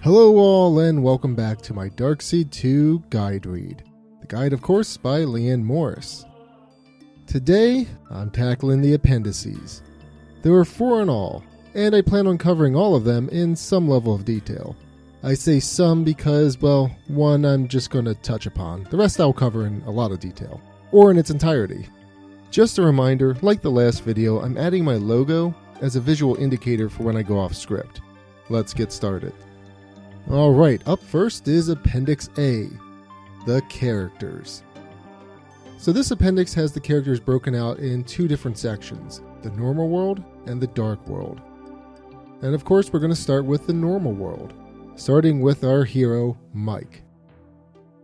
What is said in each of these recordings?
Hello all and welcome back to my Darkseed 2 guide read. The guide, of course, by Leanne Morris. Today, I'm tackling the Appendices. There are 4 in all, and I plan on covering all of them in some level of detail. I say some because, well, one I'm just going to touch upon. The rest I'll cover in a lot of detail, or in its entirety. Just a reminder, like the last video, I'm adding my logo as a visual indicator for when I go off script. Let's get started. Alright, up first is Appendix A, the characters. So this appendix has the characters broken out in 2 different sections, the normal world and the dark world. And of course we're going to start with the normal world, starting with our hero, Mike.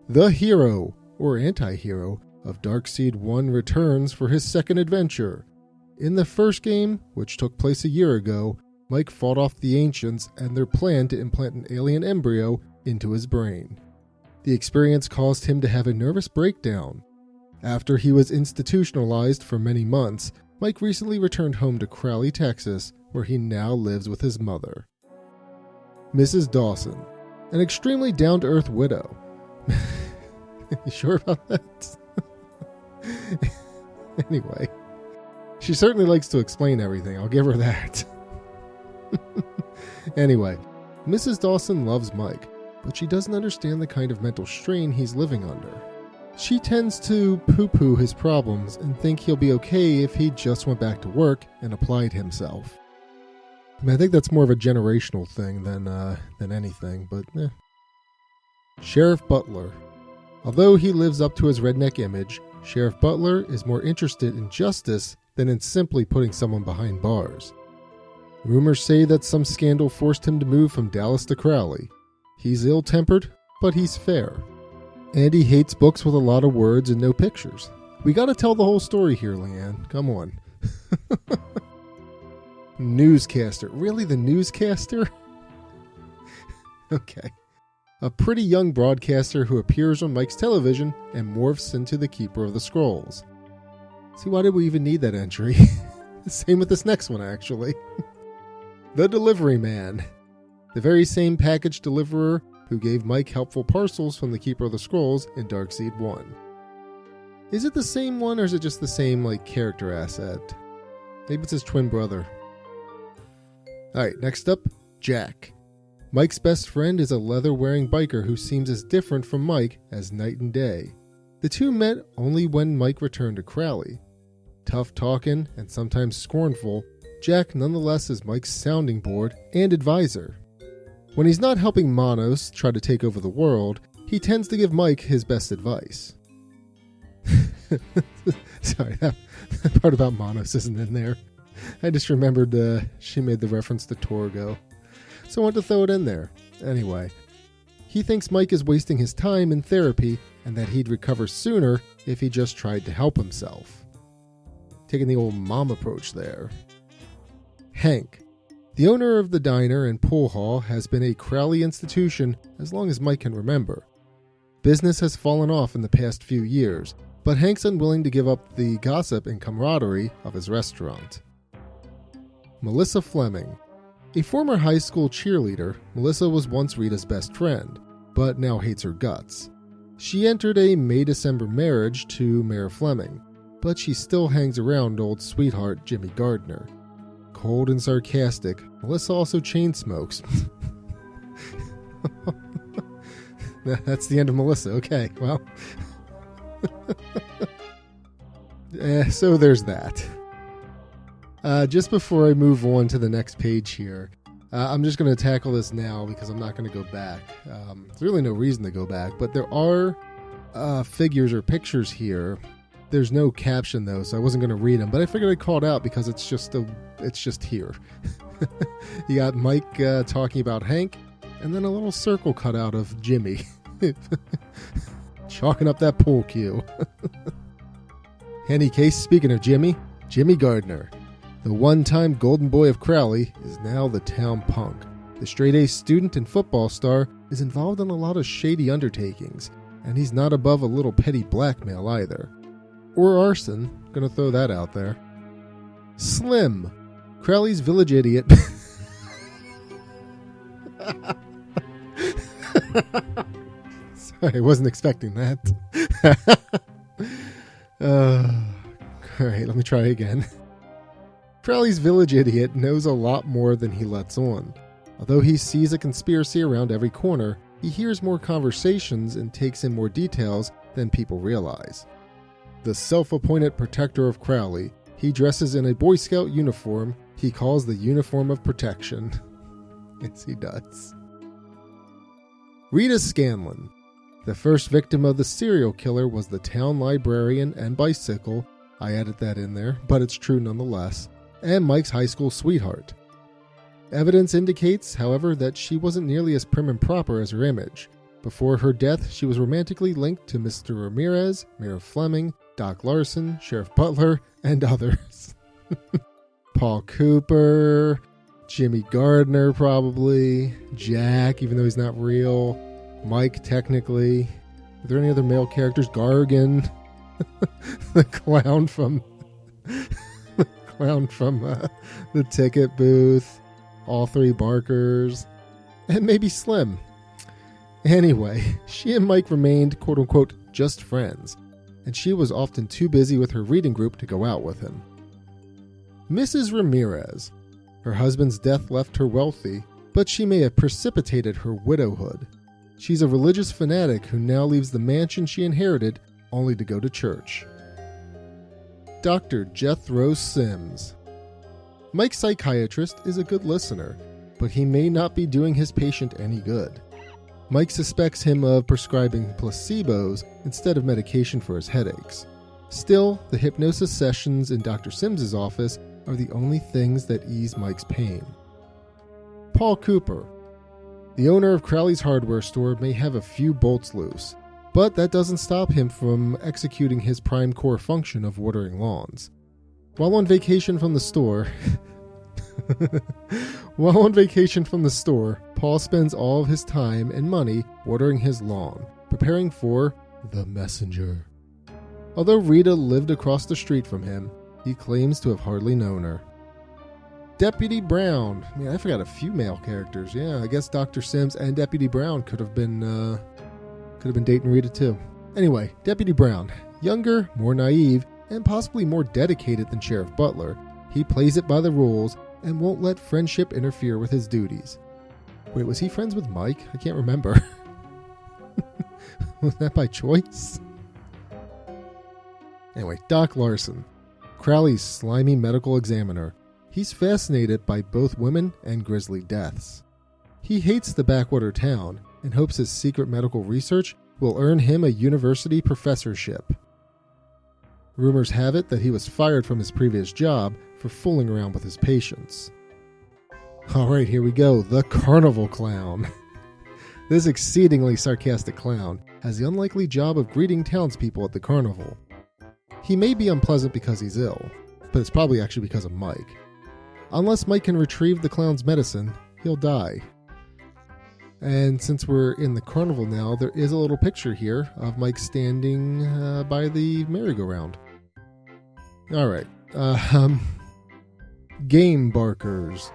The hero, or anti-hero, of Darkseed 1 returns for his second adventure. In the first game, which took place a year ago, Mike fought off the Ancients and their plan to implant an alien embryo into his brain. The experience caused him to have a nervous breakdown. After he was institutionalized for many months, Mike recently returned home to Crowley, Texas, where he now lives with his mother. Mrs. Dawson, an extremely down-to-earth widow. You sure about that? Anyway, she certainly likes to explain everything, I'll give her that. Anyway, Mrs. Dawson loves Mike, but she doesn't understand the kind of mental strain he's living under. She tends to poo-poo his problems and think he'll be okay if he just went back to work and applied himself. I mean, I think that's more of a generational thing than anything, but eh. Sheriff Butler. Although he lives up to his redneck image, Sheriff Butler is more interested in justice than in simply putting someone behind bars. Rumors say that some scandal forced him to move from Dallas to Crowley. He's ill-tempered, but he's fair. And he hates books with a lot of words and no pictures. We gotta tell the whole story here, Leanne. Come on. Newscaster. Really, the newscaster? Okay. A pretty young broadcaster who appears on Mike's television and morphs into the Keeper of the Scrolls. See, why did we even need that entry? Same with this next one, actually. The Delivery Man. The very same package deliverer who gave Mike helpful parcels from the Keeper of the Scrolls in Darkseed 1. Is it the same one, or is it just the same, character asset? Maybe it's his twin brother. Alright, next up, Jack. Mike's best friend is a leather-wearing biker who seems as different from Mike as night and day. The two met only when Mike returned to Crowley. Tough-talking and sometimes scornful, Jack nonetheless is Mike's sounding board and advisor. When he's not helping Monos try to take over the world, he tends to give Mike his best advice. Sorry, that part about Monos isn't in there. I just remembered she made the reference to Torgo, so I wanted to throw it in there. Anyway, he thinks Mike is wasting his time in therapy and that he'd recover sooner if he just tried to help himself. Taking the old mom approach there. Hank. The owner of the diner and pool hall has been a Crowley institution as long as Mike can remember. Business has fallen off in the past few years, but Hank's unwilling to give up the gossip and camaraderie of his restaurant. Melissa Fleming. A former high school cheerleader, Melissa was once Rita's best friend, but now hates her guts. She entered a May-December marriage to Mayor Fleming, but she still hangs around old sweetheart Jimmy Gardner. Cold and sarcastic, Melissa also chain smokes. That's the end of Melissa. Okay, well. So there's that. Just before I move on to the next page here, I'm just going to tackle this now because I'm not going to go back. There's really no reason to go back, but there are figures or pictures here. There's no caption though, so I wasn't going to read them, but I figured I'd call it out because it's just here. You got Mike talking about Hank, and then a little circle cut out of Jimmy. Chalking up that pool cue. Any case, speaking of Jimmy Gardner. The one-time golden boy of Crowley is now the town punk. The straight-A student and football star is involved in a lot of shady undertakings, and he's not above a little petty blackmail either. Or arson, gonna throw that out there. Slim, Crowley's village idiot. I wasn't expecting that. Alright, let me try again. Crowley's village idiot knows a lot more than he lets on. Although he sees a conspiracy around every corner, he hears more conversations and takes in more details than people realize. The self-appointed protector of Crowley, he dresses in a Boy Scout uniform he calls the uniform of protection. Yes, he does. Rita Scanlon. The first victim of the serial killer was the town librarian and bicycle. I added that in there, but it's true nonetheless. And Mike's high school sweetheart. Evidence indicates, however, that she wasn't nearly as prim and proper as her image. Before her death, she was romantically linked to Mr. Ramirez, Mayor Fleming, Doc Larson, Sheriff Butler, and others. Paul Cooper, Jimmy Gardner probably, Jack, even though he's not real, Mike technically. Are there any other male characters? Gargan, the clown from the ticket booth, all three Barkers, and maybe Slim. Anyway, she and Mike remained quote-unquote just friends, and she was often too busy with her reading group to go out with him. Mrs. Ramirez. Her husband's death left her wealthy, but she may have precipitated her widowhood. She's a religious fanatic who now leaves the mansion she inherited only to go to church. Dr. Jethro Sims. Mike's psychiatrist is a good listener, but he may not be doing his patient any good. Mike suspects him of prescribing placebos instead of medication for his headaches. Still, the hypnosis sessions in Dr. Sims's office are the only things that ease Mike's pain. Paul Cooper. The owner of Crowley's hardware store may have a few bolts loose, but that doesn't stop him from executing his prime core function of watering lawns. While on vacation from the store, Paul spends all of his time and money watering his lawn, preparing for the messenger. Although Rita lived across the street from him, he claims to have hardly known her. Deputy Brown. Man, I forgot a few male characters. Yeah, I guess Dr. Sims and Deputy Brown could have been dating Rita too. Anyway, Deputy Brown. Younger, more naive, and possibly more dedicated than Sheriff Butler. He plays it by the rules and won't let friendship interfere with his duties. Wait, was he friends with Mike? I can't remember. Was that by choice? Anyway, Doc Larson. Crowley's slimy medical examiner. He's fascinated by both women and grisly deaths. He hates the backwater town and hopes his secret medical research will earn him a university professorship. Rumors have it that he was fired from his previous job for fooling around with his patients. Alright, here we go. The Carnival Clown. This exceedingly sarcastic clown has the unlikely job of greeting townspeople at the carnival. He may be unpleasant because he's ill, but it's probably actually because of Mike. Unless Mike can retrieve the clown's medicine, he'll die. And since we're in the carnival now, there is a little picture here of Mike standing by the merry-go-round. Alright. Game Barkers.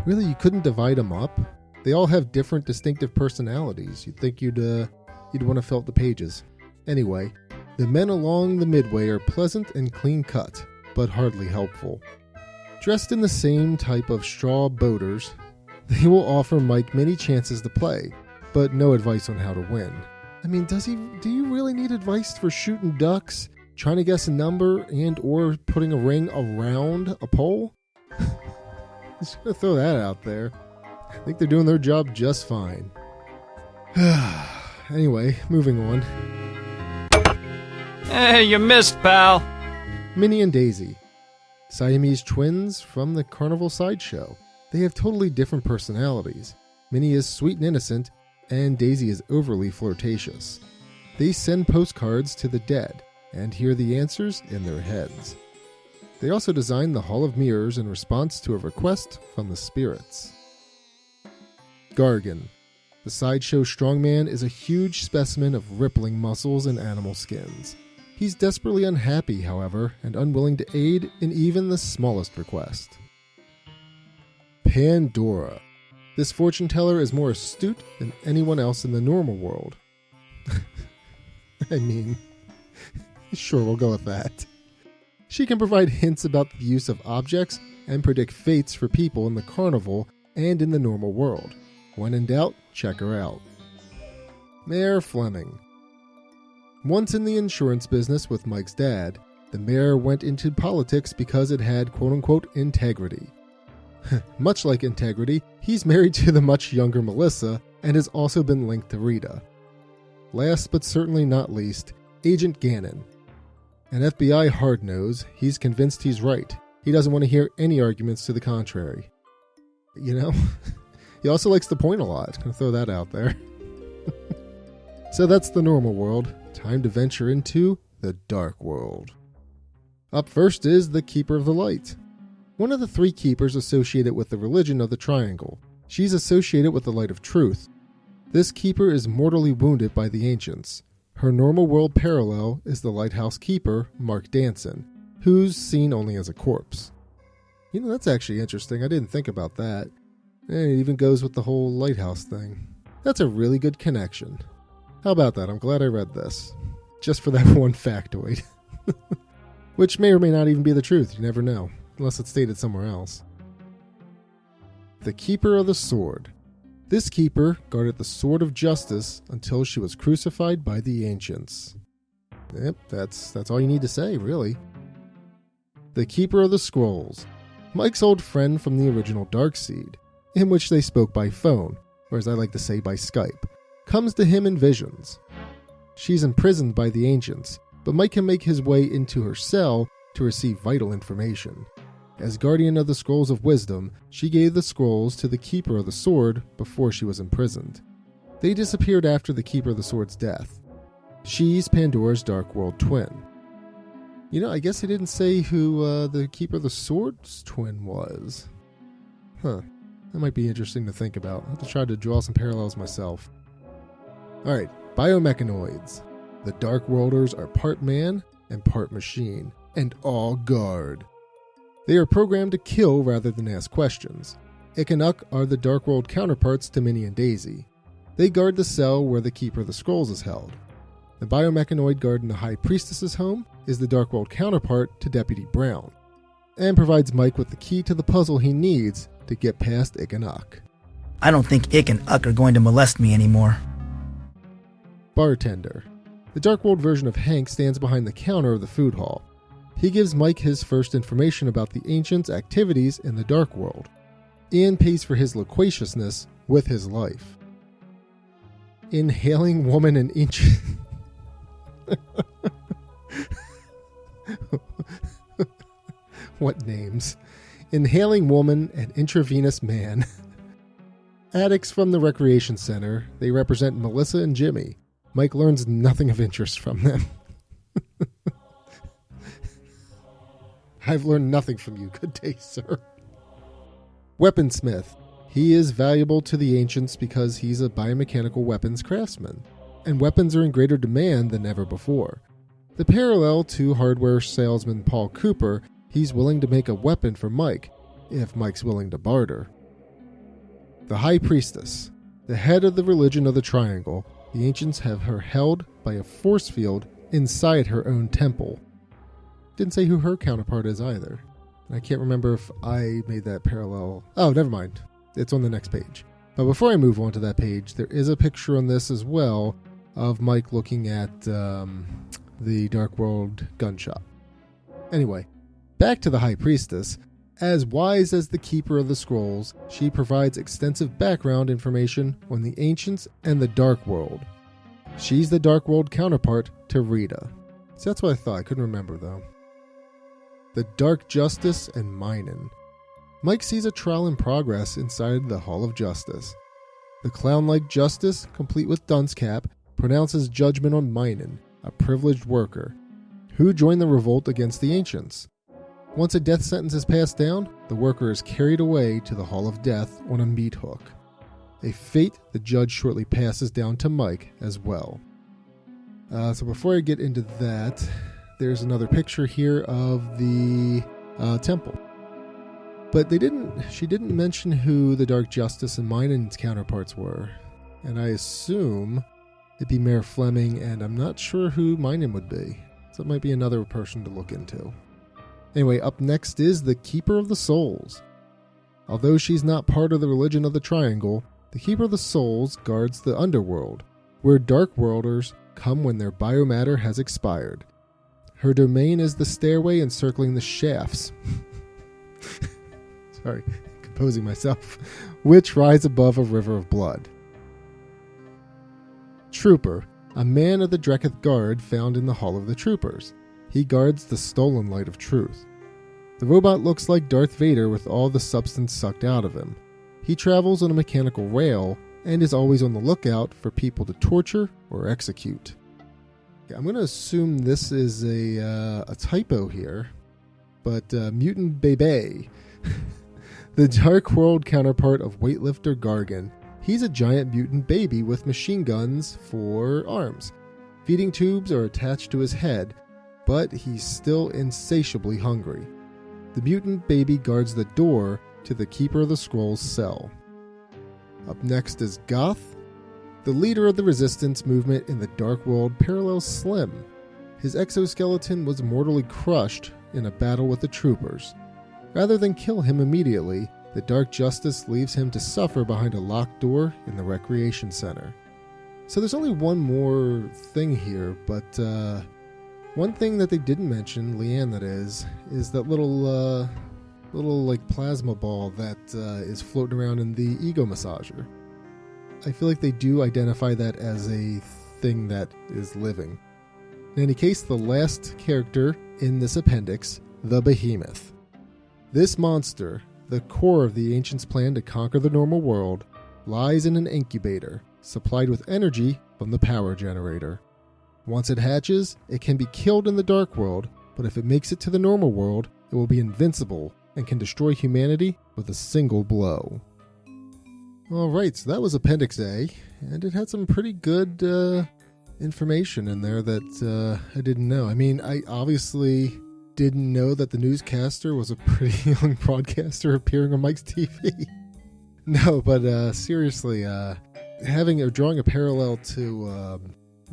Really, you couldn't divide them up? They all have different distinctive personalities. You'd think you'd want to fill out the pages. Anyway, the men along the midway are pleasant and clean-cut, but hardly helpful. Dressed in the same type of straw boaters, they will offer Mike many chances to play, but no advice on how to win. I mean, do you really need advice for shooting ducks, trying to guess a number, and or putting a ring around a pole? Just gonna throw that out there. I think they're doing their job just fine. Anyway, moving on. Hey, you missed, pal. Minnie and Daisy. Siamese twins from the carnival sideshow. They have totally different personalities. Minnie is sweet and innocent, and Daisy is overly flirtatious. They send postcards to the dead, and hear the answers in their heads. They also designed the Hall of Mirrors in response to a request from the spirits. Gargan. The sideshow strongman is a huge specimen of rippling muscles and animal skins. He's desperately unhappy, however, and unwilling to aid in even the smallest request. Pandora. This fortune teller is more astute than anyone else in the normal world. I mean, sure, we'll go with that. She can provide hints about the use of objects and predict fates for people in the carnival and in the normal world. When in doubt, check her out. Mayor Fleming. Once in the insurance business with Mike's dad, the mayor went into politics because it had quote-unquote integrity. Much like integrity, he's married to the much younger Melissa and has also been linked to Rita. Last but certainly not least, Agent Gannon. An FBI hard-nose, he's convinced he's right. He doesn't want to hear any arguments to the contrary. You know, he also likes to point a lot. Gonna throw that out there. So that's the normal world. Time to venture into the dark world. Up first is the Keeper of the Light. One of the three keepers associated with the religion of the Triangle. She's associated with the Light of Truth. This keeper is mortally wounded by the ancients. Her normal world parallel is the lighthouse keeper, Mark Danson, who's seen only as a corpse. You know, that's actually interesting. I didn't think about that. And it even goes with the whole lighthouse thing. That's a really good connection. How about that? I'm glad I read this. Just for that one factoid. Which may or may not even be the truth. You never know. Unless it's stated somewhere else. The Keeper of the Sword. This keeper guarded the Sword of Justice until she was crucified by the ancients. Yep, that's all you need to say, really. The Keeper of the Scrolls. Mike's old friend from the original Darkseed, in which they spoke by phone, or as I like to say, by Skype, comes to him in visions. She's imprisoned by the ancients, but Mike can make his way into her cell to receive vital information. As guardian of the Scrolls of Wisdom, she gave the scrolls to the Keeper of the Sword before she was imprisoned. They disappeared after the Keeper of the Sword's death. She's Pandora's Dark World twin. You know, I guess he didn't say who the Keeper of the Sword's twin was. Huh. That might be interesting to think about. I'll have to try to draw some parallels myself. Alright, biomechanoids. The Dark Worlders are part man and part machine, and all guard. They are programmed to kill rather than ask questions. Ik and Uk are the Dark World counterparts to Minnie and Daisy. They guard the cell where the Keeper of the Scrolls is held. The biomechanoid guard in the High Priestess's home is the Dark World counterpart to Deputy Brown, and provides Mike with the key to the puzzle he needs to get past Ik and Uk. I don't think Ik and Uk are going to molest me anymore. Bartender. The Dark World version of Hank stands behind the counter of the food hall. He gives Mike his first information about the ancients' activities in the Dark World, and pays for his loquaciousness with his life. Inhaling woman and ancient... What names? Inhaling woman and intravenous man. Addicts from the recreation center. They represent Melissa and Jimmy. Mike learns nothing of interest from them. I've learned nothing from you. Good day, sir. Weaponsmith. He is valuable to the ancients because he's a biomechanical weapons craftsman, and weapons are in greater demand than ever before. The parallel to hardware salesman Paul Cooper, he's willing to make a weapon for Mike, if Mike's willing to barter. The High Priestess. The head of the religion of the Triangle, the ancients have her held by a force field inside her own temple. Didn't say who her counterpart is either. I can't remember if I made that parallel. Oh, never mind. It's on the next page. But before I move on to that page, there is a picture on this as well of Mike looking at the Dark World gun shop. Anyway, back to the High Priestess. As wise as the Keeper of the Scrolls, she provides extensive background information on the ancients and the Dark World. She's the Dark World counterpart to Rita. So that's what I thought. I couldn't remember though. The Dark Justice and Minen. Mike sees a trial in progress inside the Hall of Justice. The clown-like Justice, complete with dunce cap, pronounces judgment on Minen, a privileged worker, who joined the revolt against the ancients. Once a death sentence is passed down, the worker is carried away to the Hall of Death on a meat hook. A fate the judge shortly passes down to Mike as well. So before I get into that, there's another picture here of the temple. But she didn't mention who the Dark Justice and Minen's counterparts were. And I assume it'd be Mayor Fleming, and I'm not sure who Minun would be. So it might be another person to look into. Anyway, up next is the Keeper of the Souls. Although she's not part of the religion of the Triangle, the Keeper of the Souls guards the underworld, where Dark Worlders come when their biomatter has expired. Her domain is the stairway encircling the shafts. Sorry, composing myself. Which rise above a river of blood. Trooper, a man of the Dreketh Guard found in the Hall of the Troopers. He guards the stolen light of truth. The robot looks like Darth Vader with all the substance sucked out of him. He travels on a mechanical rail and is always on the lookout for people to torture or execute. I'm going to assume this is a typo here, but Mutant Bebe, the Dark World counterpart of weightlifter Gargan, he's a giant mutant baby with machine guns for arms. Feeding tubes are attached to his head, but he's still insatiably hungry. The mutant baby guards the door to the Keeper of the Scrolls' cell. Up next is Goth. The leader of the resistance movement in the Dark World parallels Slim. His exoskeleton was mortally crushed in a battle with the troopers. Rather than kill him immediately, the Dark Justice leaves him to suffer behind a locked door in the recreation center. So there's only one more thing here, but one thing that they didn't mention, Leanne that is that little like plasma ball that is floating around in the ego massager. I feel like they do identify that as a thing that is living. In any case, the last character in this appendix, the Behemoth. This monster, the core of the Ancients' plan to conquer the normal world, lies in an incubator, supplied with energy from the power generator. Once it hatches, it can be killed in the Dark World, but if it makes it to the normal world, it will be invincible and can destroy humanity with a single blow. Alright, so that was Appendix A, and it had some pretty good information in there that I didn't know. I mean, I obviously didn't know that the newscaster was a pretty young broadcaster appearing on Mike's TV. No, but seriously, drawing a parallel to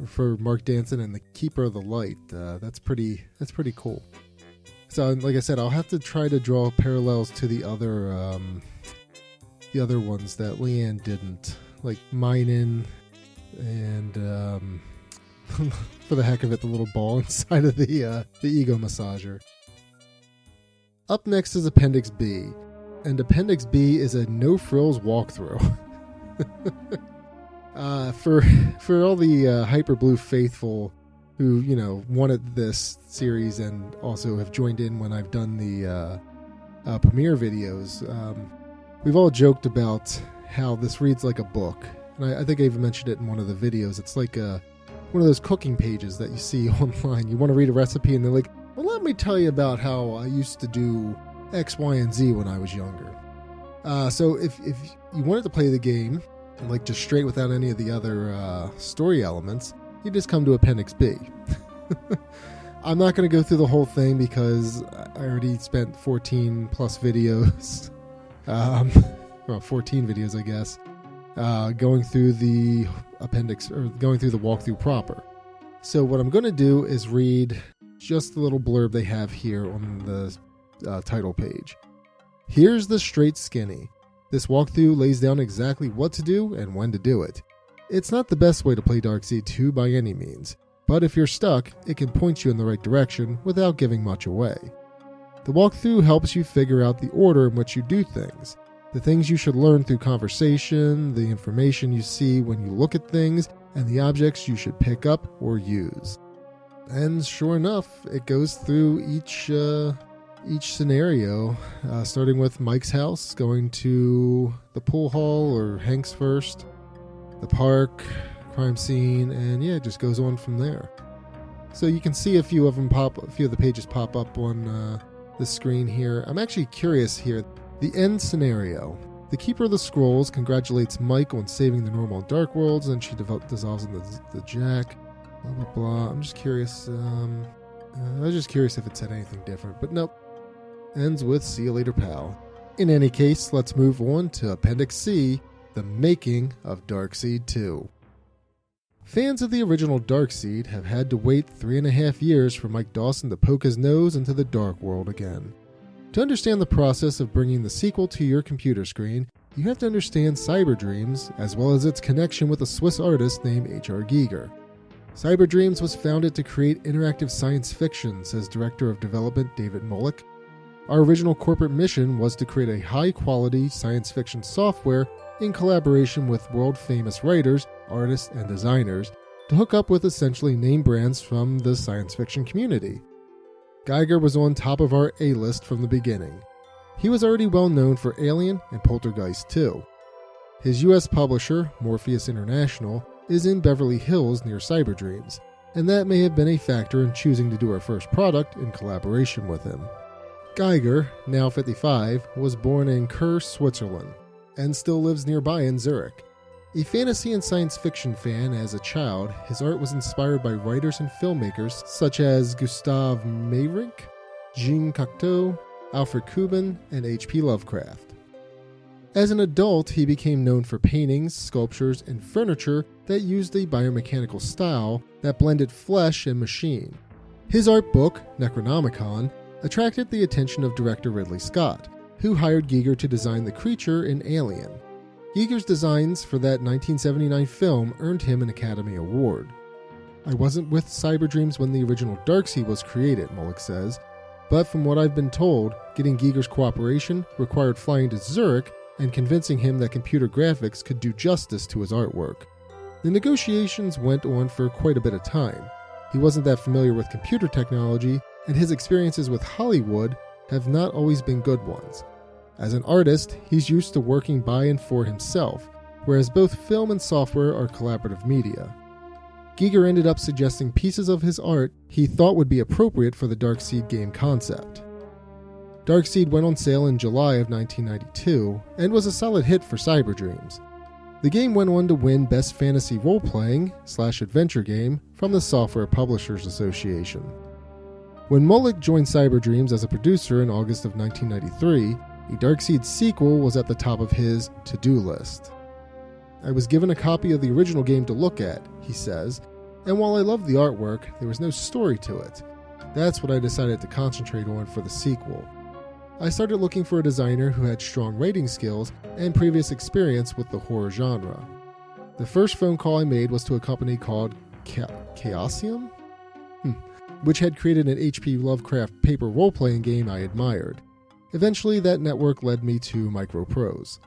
for Mark Danson and the Keeper of the Light, that's pretty cool. So, like I said, I'll have to try to draw parallels to the other ones that Leanne didn't, like Minun and for the heck of it, the little ball inside of the ego massager. Up next is Appendix B, and Appendix B is a no-frills walkthrough. For all the Hyper Blue faithful who, wanted this series and also have joined in when I've done the premiere videos, we've all joked about how this reads like a book. And I think I even mentioned it in one of the videos. It's like one of those cooking pages that you see online. You want to read a recipe and they're like, well, let me tell you about how I used to do X, Y, and Z when I was younger. So if you wanted to play the game, like just straight without any of the other story elements, you just come to Appendix B. I'm not going to go through the whole thing because I already spent 14 plus videos, 14 videos, I guess, going through the appendix, or going through the walkthrough proper. So what I'm going to do is read just the little blurb they have here on the title page. Here's the straight skinny. This walkthrough lays down exactly what to do and when to do it. It's not the best way to play Darkseed 2 by any means, but if you're stuck, it can point you in the right direction without giving much away. The walkthrough helps you figure out the order in which you do things, the things you should learn through conversation, the information you see when you look at things, and the objects you should pick up or use. And sure enough, it goes through each scenario, starting with Mike's house, going to the pool hall or Hank's first, the park, crime scene, and yeah, it just goes on from there. So you can see a few of the pages pop up on the screen here. I'm actually curious here. The end scenario. The Keeper of the Scrolls congratulates Mike on saving the normal and dark worlds, and she dissolves in the jack. Blah, blah, blah. I'm just curious. I was just curious if it said anything different, but nope. Ends with see you later, pal. In any case, let's move on to Appendix C, the making of Darkseed 2. Fans of the original Darkseed have had to wait 3.5 years for Mike Dawson to poke his nose into the Dark World again. To understand the process of bringing the sequel to your computer screen, you have to understand Cyberdreams, as well as its connection with a Swiss artist named H.R. Giger. Cyberdreams was founded to create interactive science fiction, says Director of Development David Mollick. Our original corporate mission was to create a high-quality science fiction software in collaboration with world-famous writers, artists, and designers to hook up with essentially name brands from the science fiction community. Giger was on top of our A-list from the beginning. He was already well known for Alien and Poltergeist 2. His US publisher, Morpheus International, is in Beverly Hills near Cyberdreams, and that may have been a factor in choosing to do our first product in collaboration with him. Giger, now 55, was born in Chur, Switzerland, and still lives nearby in Zurich. A fantasy and science fiction fan as a child, his art was inspired by writers and filmmakers such as Gustav Meyrink, Jean Cocteau, Alfred Kubin, and H.P. Lovecraft. As an adult, he became known for paintings, sculptures, and furniture that used a biomechanical style that blended flesh and machine. His art book, Necronomicon, attracted the attention of director Ridley Scott, who hired Giger to design the creature in Alien. Giger's designs for that 1979 film earned him an Academy Award. I wasn't with Cyberdreams when the original Darkseed was created, Mollick says, but from what I've been told, getting Giger's cooperation required flying to Zurich and convincing him that computer graphics could do justice to his artwork. The negotiations went on for quite a bit of time. He wasn't that familiar with computer technology, and his experiences with Hollywood have not always been good ones. As an artist, he's used to working by and for himself, whereas both film and software are collaborative media. Giger ended up suggesting pieces of his art he thought would be appropriate for the Darkseed game concept. Darkseed went on sale in July of 1992 and was a solid hit for Cyberdreams. The game went on to win Best Fantasy Role-Playing/Adventure Game from the Software Publishers Association. When Mollick joined Cyberdreams as a producer in August of 1993, a Darkseed sequel was at the top of his to-do list. I was given a copy of the original game to look at, he says, and while I loved the artwork, there was no story to it. That's what I decided to concentrate on for the sequel. I started looking for a designer who had strong writing skills and previous experience with the horror genre. The first phone call I made was to a company called Chaosium, which had created an H.P. Lovecraft paper role-playing game I admired. Eventually, that network led me to Microprose.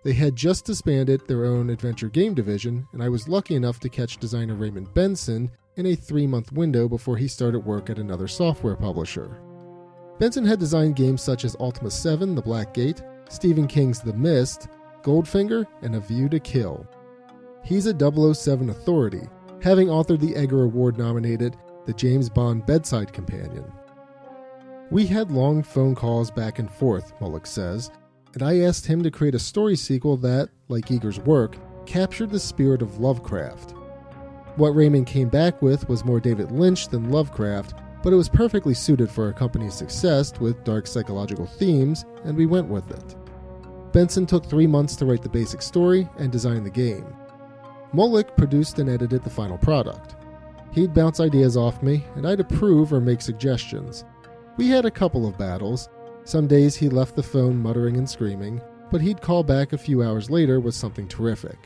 They had just disbanded their own adventure game division, and I was lucky enough to catch designer Raymond Benson in a 3-month window before he started work at another software publisher. Benson had designed games such as Ultima 7, The Black Gate, Stephen King's The Mist, Goldfinger, and A View to Kill. He's a 007 authority, having authored the Edgar Award-nominated The James Bond Bedside Companion. We had long phone calls back and forth, Mollick says, and I asked him to create a story sequel that, like Giger's work, captured the spirit of Lovecraft. What Raymond came back with was more David Lynch than Lovecraft, but it was perfectly suited for our company's success with dark psychological themes, and we went with it. Benson took 3 months to write the basic story and design the game. Mollick produced and edited the final product. He'd bounce ideas off me, and I'd approve or make suggestions. We had a couple of battles. Some days he left the phone muttering and screaming, but he'd call back a few hours later with something terrific.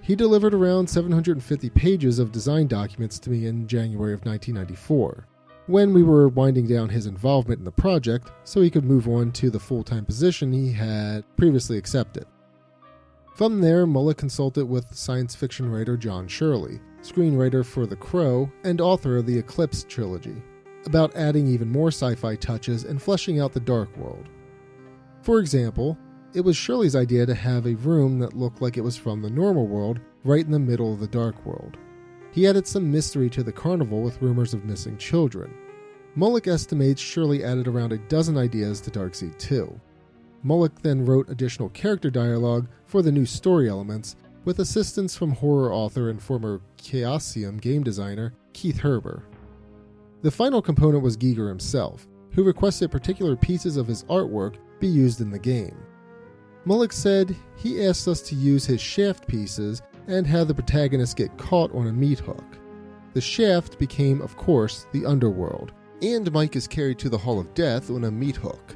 He delivered around 750 pages of design documents to me in January of 1994, when we were winding down his involvement in the project so he could move on to the full-time position he had previously accepted. From there, Mollick consulted with science fiction writer John Shirley, screenwriter for The Crow and author of the Eclipse trilogy, about adding even more sci-fi touches and fleshing out the Dark World. For example, it was Shirley's idea to have a room that looked like it was from the normal world right in the middle of the Dark World. He added some mystery to the carnival with rumors of missing children. Mollick estimates Shirley added around a dozen ideas to Darkseed 2. Mollick then wrote additional character dialogue for the new story elements with assistance from horror author and former Chaosium game designer Keith Herber. The final component was Giger himself, who requested particular pieces of his artwork be used in the game. Mollick said he asked us to use his shaft pieces and have the protagonist get caught on a meat hook. The shaft became, of course, the underworld, and Mike is carried to the Hall of Death on a meat hook.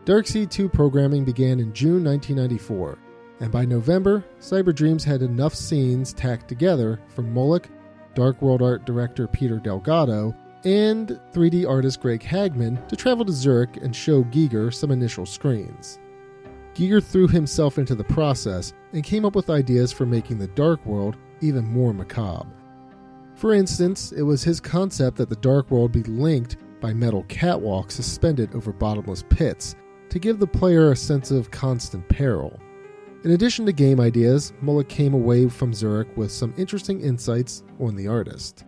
Darkseed 2 programming began in June 1994, and by November, Cyberdreams had enough scenes tacked together from Moloch, Dark World art director Peter Delgado, and 3D artist Greg Hagman to travel to Zurich and show Giger some initial screens. Giger threw himself into the process and came up with ideas for making the Dark World even more macabre. For instance, it was his concept that the Dark World be linked by metal catwalks suspended over bottomless pits to give the player a sense of constant peril. In addition to game ideas, Moloch came away from Zurich with some interesting insights on the artist.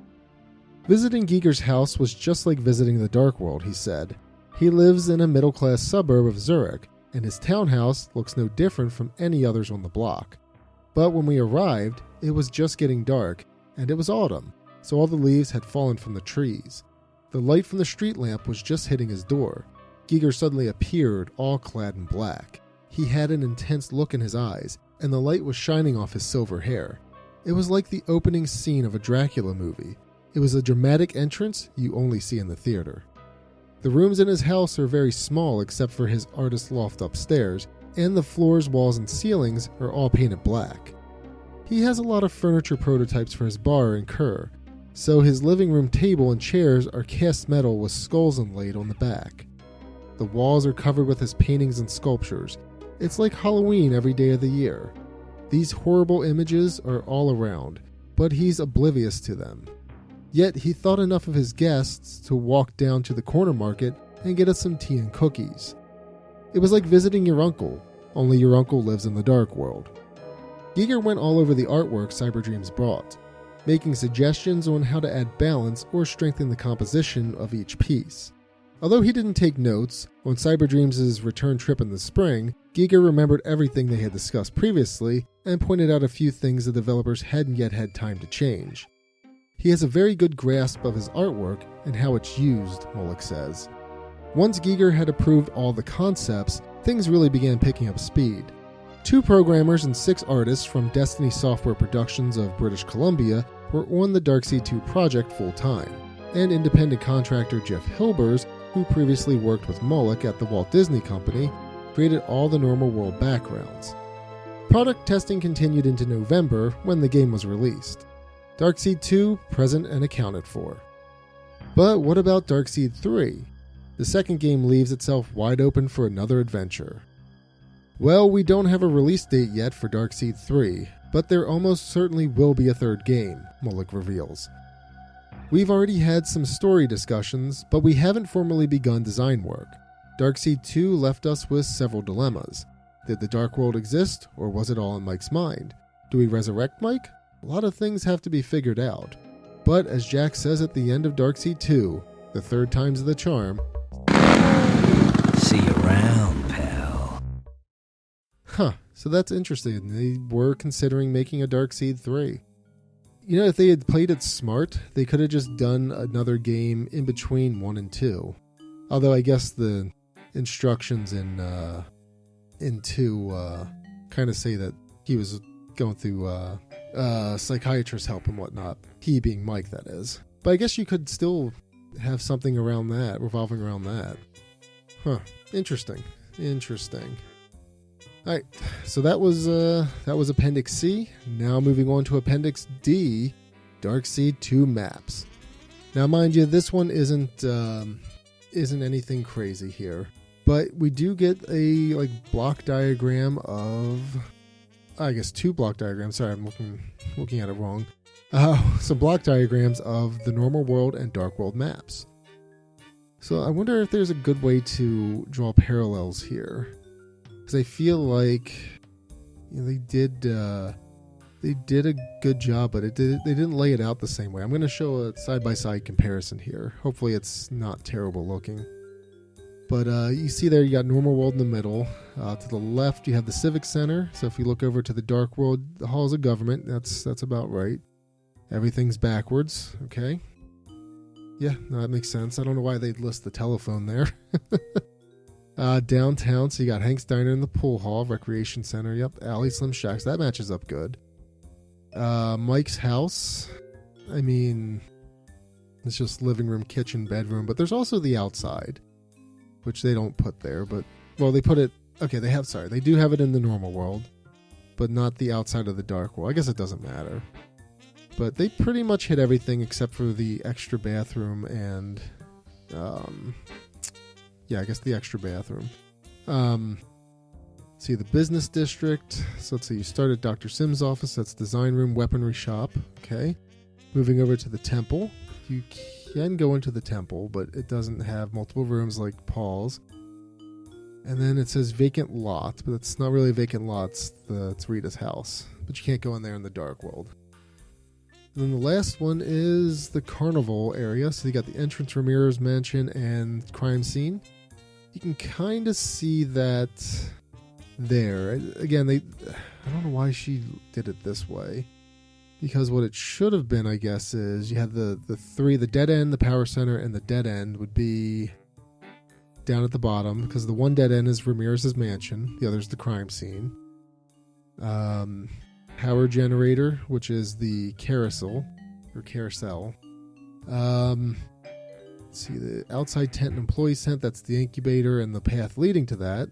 Visiting Giger's house was just like visiting the Dark World, he said. He lives in a middle-class suburb of Zurich, and his townhouse looks no different from any others on the block. But when we arrived, it was just getting dark, and it was autumn, so all the leaves had fallen from the trees. The light from the street lamp was just hitting his door. Giger suddenly appeared, all clad in black. He had an intense look in his eyes, and the light was shining off his silver hair. It was like the opening scene of a Dracula movie. It was a dramatic entrance you only see in the theater. The rooms in his house are very small except for his artist loft upstairs, and the floors, walls, and ceilings are all painted black. He has a lot of furniture prototypes for his bar in Kerr, so his living room table and chairs are cast metal with skulls inlaid on the back. The walls are covered with his paintings and sculptures. It's like Halloween every day of the year. These horrible images are all around, but he's oblivious to them. Yet he thought enough of his guests to walk down to the corner market and get us some tea and cookies. It was like visiting your uncle, only your uncle lives in the Dark World. Giger went all over the artwork Cyberdreams brought, making suggestions on how to add balance or strengthen the composition of each piece. Although he didn't take notes, on Cyberdreams' return trip in the spring, Giger remembered everything they had discussed previously and pointed out a few things the developers hadn't yet had time to change. He has a very good grasp of his artwork and how it's used, Moloch says. Once Giger had approved all the concepts, things really began picking up speed. 2 programmers and 6 artists from Destiny Software Productions of British Columbia were on the Darkseed 2 project full-time, and independent contractor Jeff Hilbers, who previously worked with Moloch at the Walt Disney Company, created all the normal world backgrounds. Product testing continued into November when the game was released. Darkseed 2 present and accounted for. But what about Darkseed 3? The second game leaves itself wide open for another adventure. Well, we don't have a release date yet for Darkseed 3, but there almost certainly will be a third game, Moloch reveals. We've already had some story discussions, but we haven't formally begun design work. Darkseed 2 left us with several dilemmas. Did the Dark World exist, or was it all in Mike's mind? Do we resurrect Mike? A lot of things have to be figured out. But as Jack says at the end of Darkseid 2, the third time's the charm. See you around, pal. Huh, so that's interesting. They were considering making a Darkseid 3. You know, if they had played it smart, they could have just done another game in between 1 and 2. Although I guess the instructions in 2 kind of say that he was going through psychiatrist help and whatnot. He being Mike, that is. But I guess you could still have something around that, revolving around that. Huh. Interesting. Alright, so that was Appendix C. Now moving on to Appendix D, Darkseid 2 maps. Now mind you, this one isn't anything crazy here. But we do get a block diagram of, I guess 2 block diagrams. Sorry, I'm looking at it wrong. Some block diagrams of the normal world and Dark World maps. So I wonder if there's a good way to draw parallels here. Because I feel like they did a good job, but they didn't lay it out the same way. I'm going to show a side-by-side comparison here. Hopefully it's not terrible looking. But you see there, you got normal world in the middle. To the left, you have the Civic Center. So if you look over to the Dark World, the halls of government, that's about right. Everything's backwards, okay? Yeah, no, that makes sense. I don't know why they'd list the telephone there. Downtown, so you got Hank's Diner and the Pool Hall, Recreation Center, yep, Alley Slim Shacks. That matches up good. Mike's house. I mean, it's just living room, kitchen, bedroom, but there's also the outside, which they don't put there, but, well, they put it, okay, they do have it in the normal world, but not the outside of the dark world. I guess it doesn't matter. But they pretty much hit everything except for the extra bathroom and, I guess the extra bathroom. See, the business district. So let's see, you start at Dr. Sim's office. That's design room, weaponry shop. Okay. Moving over to the temple. You can go into the temple, but it doesn't have multiple rooms like Paul's. And then it says vacant lot, but it's not really a vacant lot. It's Rita's house. But you can't go in there in the dark world. And then the last one is the carnival area. So you got the entrance, Ramirez mansion, and crime scene. You can kind of see that there. Again, I don't know why she did it this way. Because what it should have been, I guess, is you had the dead end, the power center, and the dead end would be down at the bottom. Because the one dead end is Ramirez's mansion. The other's the crime scene. Power generator, which is the carousel. Let's see, the outside tent and employee tent, that's the incubator and the path leading to that.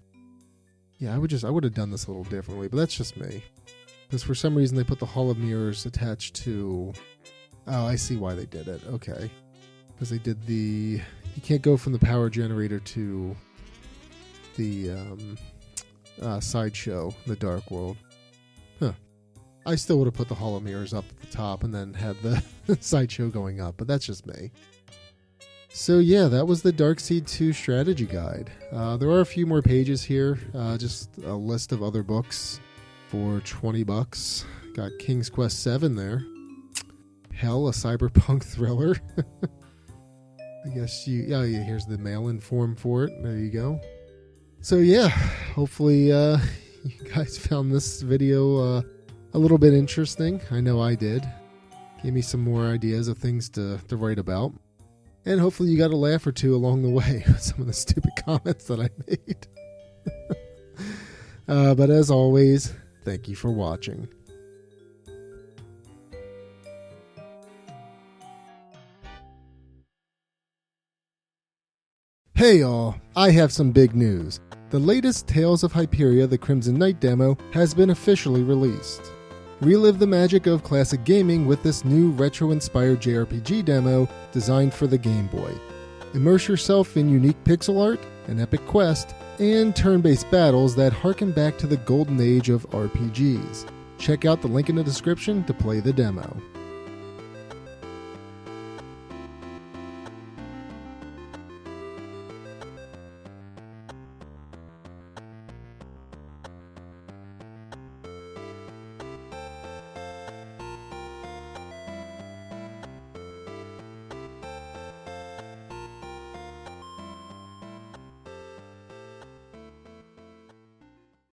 Yeah, I would have done this a little differently, but that's just me. Because for some reason they put the Hall of Mirrors attached to... Oh, I see why they did it. Okay. Because they did the... You can't go from the power generator to the sideshow, the dark world. Huh. I still would have put the Hall of Mirrors up at the top and then had the sideshow going up, but that's just me. So yeah, that was the Darkseed 2 strategy guide. There are a few more pages here, just a list of other books for $20. Got King's Quest 7 there. Hell, a cyberpunk thriller. I guess here's the mail-in form for it. There you go. So yeah, hopefully you guys found this video a little bit interesting. I know I did. Gave me some more ideas of things to write about. And hopefully you got a laugh or two along the way with some of the stupid comments that I made. But as always, thank you for watching. Hey y'all, I have some big news. The latest Tales of Hyperia: The Crimson Knight demo has been officially released. Relive the magic of classic gaming with this new retro-inspired JRPG demo designed for the Game Boy. Immerse yourself in unique pixel art, an epic quest, and turn-based battles that harken back to the golden age of RPGs. Check out the link in the description to play the demo.